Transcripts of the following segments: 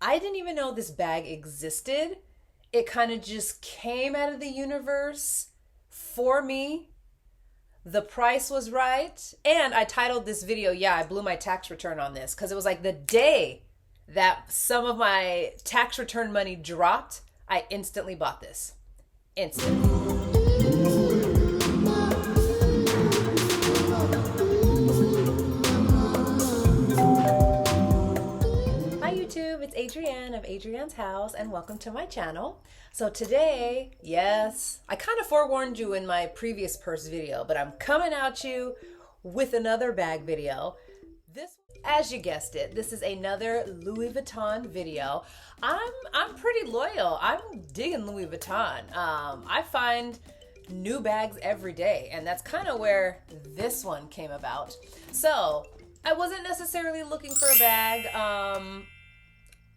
I didn't even know this bag existed. It kind of just came out of the universe for me. The price was right. And I titled this video, yeah, I blew my tax return on this because it was like the day that some of my tax return money dropped, I instantly bought this. Instantly. Hi YouTube, it's Adrienne of Adrienne's House and welcome to my channel. So today, yes, I kind of forewarned you in my previous purse video, but I'm coming at you with another bag video. This, as you guessed it, this is another Louis Vuitton video. I'm pretty loyal. I'm digging Louis Vuitton. I find new bags every day, and that's kind of where this one came about. So I wasn't necessarily looking for a bag.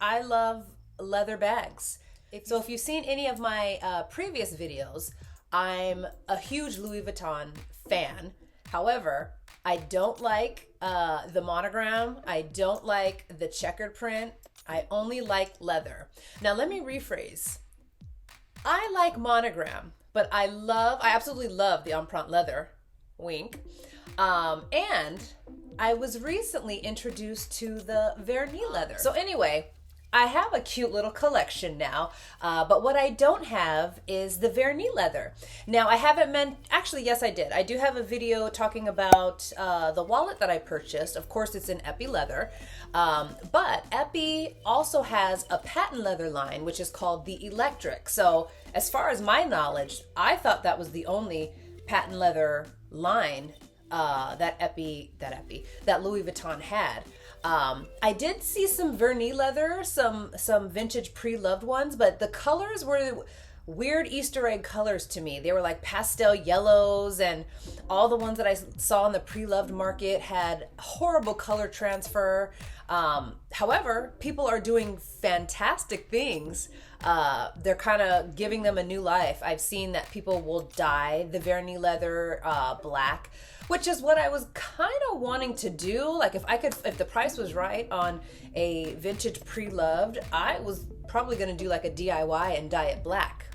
I love leather bags. So if you've seen any of my previous videos, I'm a huge Louis Vuitton fan. However, I don't like the monogram. I don't like the checkered print. I only like leather. Now let me rephrase. I like monogram, but I absolutely love the Empreinte leather, wink. And I was recently introduced to the Vernis leather. So anyway, I have a cute little collection now, but what I don't have is the Vernis leather. Now I haven't actually, yes I did. I do have a video talking about the wallet that I purchased. Of course it's in Epi leather, but Epi also has a patent leather line, which is called the Electric. So as far as my knowledge, I thought that was the only patent leather line that Louis Vuitton had. I did see some Vernis leather, some vintage pre-loved ones, but the colors were weird Easter egg colors to me. They were like pastel yellows, and all the ones that I saw in the pre-loved market had horrible color transfer. However, people are doing fantastic things. They're kind of giving them a new life. I've seen that people will dye the Vernis leather black, which is what I was kind of wanting to do. Like if the price was right on a vintage pre-loved, I was probably gonna do like a DIY and dye it black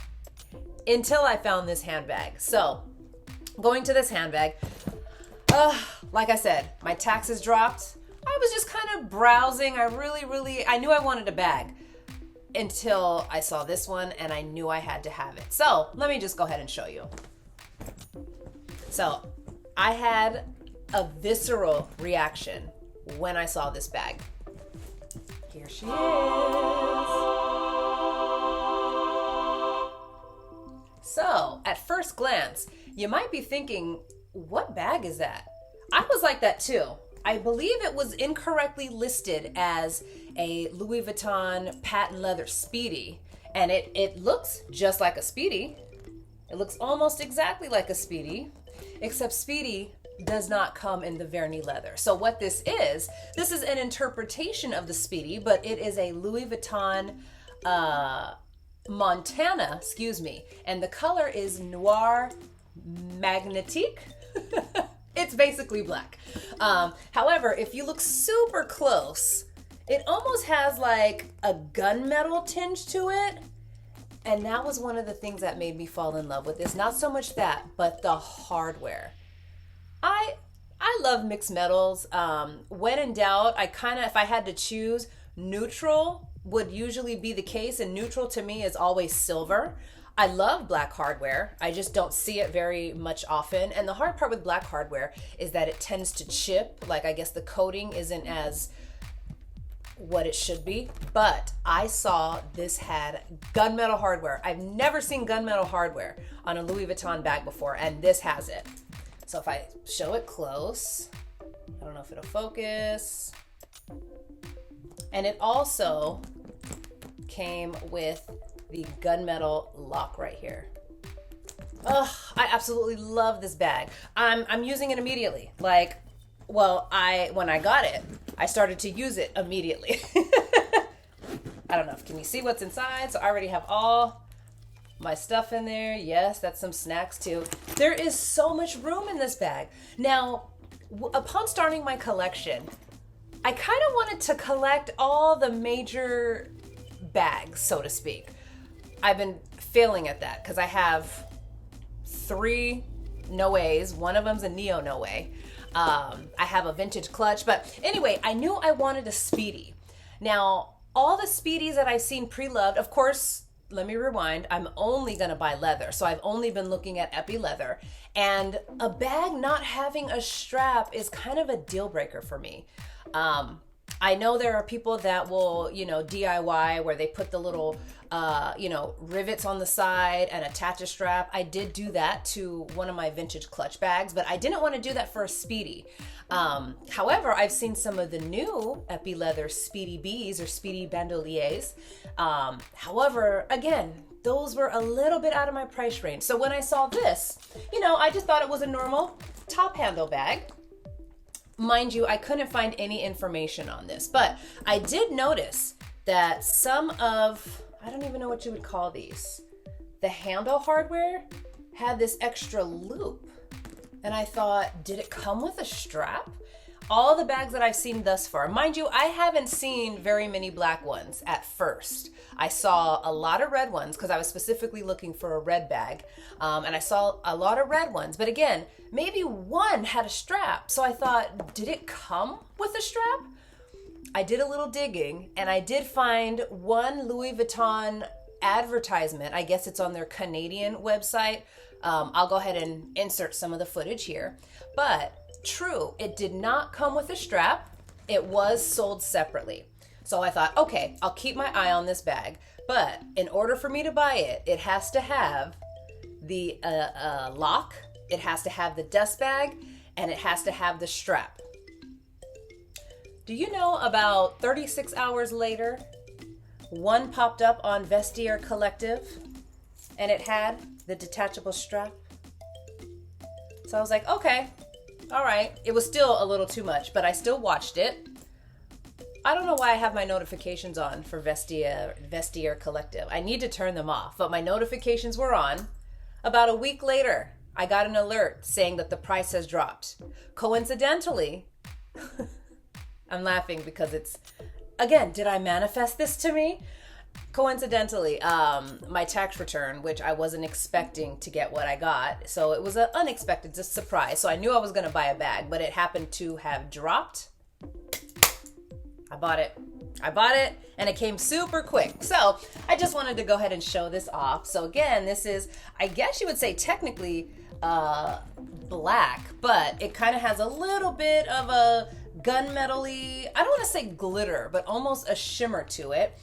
until I found this handbag. So going to this handbag, like I said, my taxes dropped. I was just kind of browsing. I knew I wanted a bag until I saw this one and I knew I had to have it. So let me just go ahead and show you. So I had a visceral reaction when I saw this bag. Here she is. So at first glance, you might be thinking, what bag is that? I was like that too. I believe it was incorrectly listed as a Louis Vuitton patent leather Speedy, and it looks just like a Speedy. It looks almost exactly like a Speedy, except Speedy does not come in the Vernis leather. So what this is an interpretation of the Speedy, but it is a Louis Vuitton Montana, and the color is Noir Magnétique. It's basically black. However, if you look super close, it almost has like a gunmetal tinge to it. And that was one of the things that made me fall in love with this. Not so much that, but the hardware. I love mixed metals. When in doubt, if I had to choose, neutral would usually be the case, and neutral to me is always silver. I love black hardware. I just don't see it very much often. And the hard part with black hardware is that it tends to chip. Like, I guess the coating isn't as what it should be. But I saw this had gunmetal hardware. I've never seen gunmetal hardware on a Louis Vuitton bag before, and this has it. So if I show it close, I don't know if it'll focus. And it also came with the gunmetal lock right here. Oh, I absolutely love this bag. I'm using it immediately. When I got it, I started to use it immediately. I don't know, can you see what's inside? So I already have all my stuff in there. Yes, that's some snacks too. There is so much room in this bag. Now, upon starting my collection, I kind of wanted to collect all the major bags, so to speak. I've been failing at that because I have 3 Noes. One of them's a Neo Noe. I have a vintage clutch. But anyway, I knew I wanted a Speedy. Now, all the Speedies that I've seen pre-loved, of course, let me rewind. I'm only going to buy leather. So I've only been looking at Epi leather. And a bag not having a strap is kind of a deal breaker for me. I know there are people that will, DIY where they put the little, rivets on the side and attach a strap. I did do that to one of my vintage clutch bags, but I didn't want to do that for a Speedy. However, I've seen some of the new Epi Leather Speedy Bs or Speedy Bandoliers. However, again, those were a little bit out of my price range. So when I saw this, I just thought it was a normal top handle bag. Mind you, I couldn't find any information on this, but I did notice that some of, I don't even know what you would call these, the handle hardware had this extra loop. And I thought, did it come with a strap? All the bags that I've seen thus far, mind you, I haven't seen very many black ones at first. I saw a lot of red ones because I was specifically looking for a red bag. And I saw a lot of red ones, but again, maybe one had a strap. So I thought, did it come with a strap? I did a little digging and I did find one Louis Vuitton advertisement. I guess it's on their Canadian website. I'll go ahead and insert some of the footage here. But true, it did not come with a strap. It was sold separately. So I thought, okay, I'll keep my eye on this bag. But in order for me to buy it, it has to have the lock, it has to have the dust bag, and it has to have the strap. Do you know about 36 hours later, one popped up on Vestiaire Collective and it had the detachable strap? So I was like, okay, all right. It was still a little too much, but I still watched it. I don't know why I have my notifications on for Vestiaire Collective. I need to turn them off, but my notifications were on. About a week later, I got an alert saying that the price has dropped. Coincidentally, I'm laughing because it's, again, did I manifest this to me? Coincidentally, my tax return, which I wasn't expecting to get what I got, so it was an unexpected surprise. So I knew I was going to buy a bag, but it happened to have dropped. I bought it, and it came super quick. So I just wanted to go ahead and show this off. So again, this is, I guess you would say technically black, but it kind of has a little bit of a gunmetal-y, I don't want to say glitter, but almost a shimmer to it.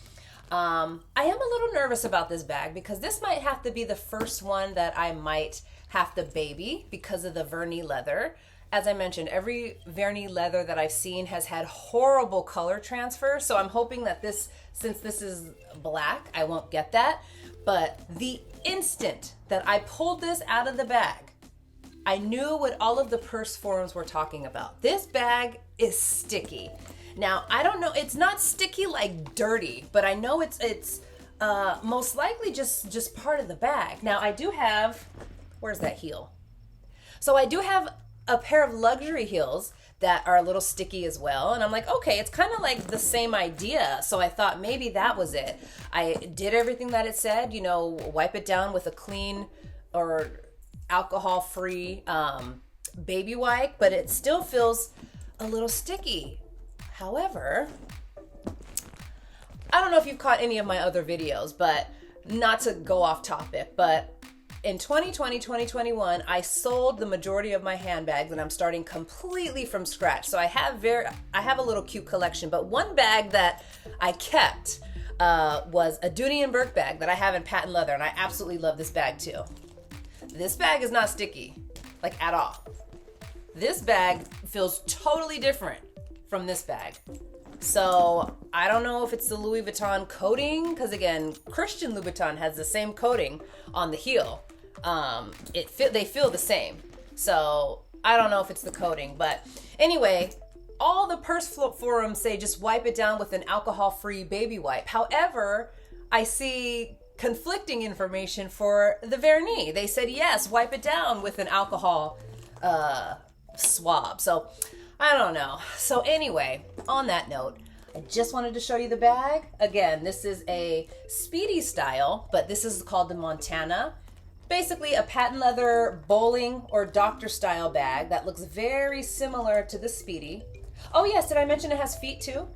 I am a little nervous about this bag because this might have to be the first one that I might have to baby because of the vernis leather. As I mentioned, every vernis leather that I've seen has had horrible color transfer. So I'm hoping that this, since this is black, I won't get that. But the instant that I pulled this out of the bag, I knew what all of the purse forums were talking about. This bag is sticky. Now, I don't know, it's not sticky like dirty, but I know it's most likely just part of the bag. Now, I do have, where's that heel? So I do have a pair of luxury heels that are a little sticky as well. And I'm like, okay, it's kind of like the same idea. So I thought maybe that was it. I did everything that it said, wipe it down with a clean or alcohol-free baby wipe, but it still feels a little sticky. However, I don't know if you've caught any of my other videos, but not to go off topic, but in 2020, 2021, I sold the majority of my handbags and I'm starting completely from scratch. So I have a little cute collection, but one bag that I kept was a Dooney & Bourke bag that I have in patent leather, and I absolutely love this bag too. This bag is not sticky, like at all. This bag feels totally different from this bag. So I don't know if it's the Louis Vuitton coating, because again, Christian Louboutin has the same coating on the heel. They feel the same. So I don't know if it's the coating, but anyway, all the purse forums say just wipe it down with an alcohol-free baby wipe. However, I see conflicting information for the vernis. They said, yes, wipe it down with an alcohol swab. So I don't know. So anyway, on that note, I just wanted to show you the bag. Again, this is a Speedy style, but this is called the Montana. Basically a patent leather bowling or doctor style bag that looks very similar to the Speedy. Oh yes, did I mention it has feet too?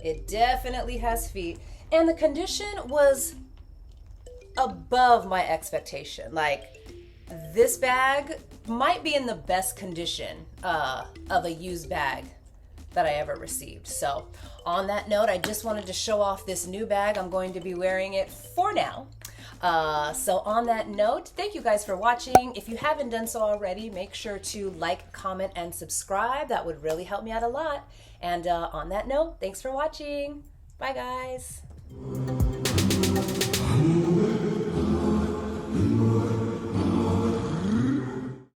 It definitely has feet. And the condition was above my expectation. Like, this bag might be in the best condition of a used bag that I ever received. So on that note, I just wanted to show off this new bag. I'm going to be wearing it for now. So on that note, thank you guys for watching. If you haven't done so already, make sure to like, comment, and subscribe. That would really help me out a lot. And on that note, thanks for watching. Bye guys.